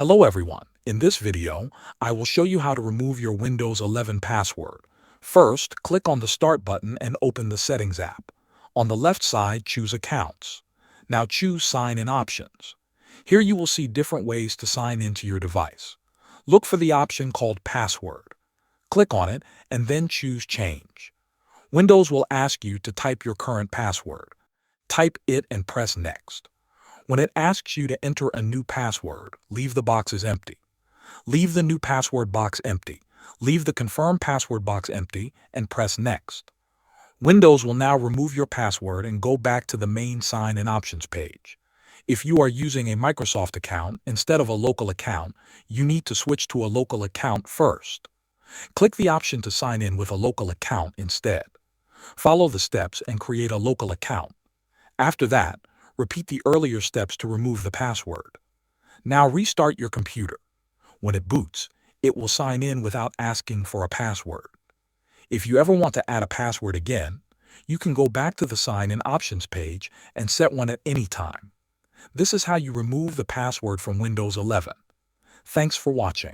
Hello everyone. In this video, I will show you how to remove your Windows 11 password. First, click on the Start button and open the Settings app. On the left side, choose Accounts. Now choose Sign In Options. Here you will see different ways to sign into your device. Look for the option called Password. Click on it and then choose Change. Windows will ask you to type your current password. Type it and press Next. When it asks you to enter a new password, leave the boxes empty. Leave the new password box empty. Leave the confirm password box empty and press Next. Windows will now remove your password and go back to the main Sign In Options page. If you are using a Microsoft account instead of a local account, you need to switch to a local account first. Click the option to sign in with a local account instead. Follow the steps and create a local account. After that, repeat the earlier steps to remove the password. Now restart your computer. When it boots, it will sign in without asking for a password. If you ever want to add a password again, you can go back to the Sign In Options page and set one at any time. This is how you remove the password from Windows 11. Thanks for watching.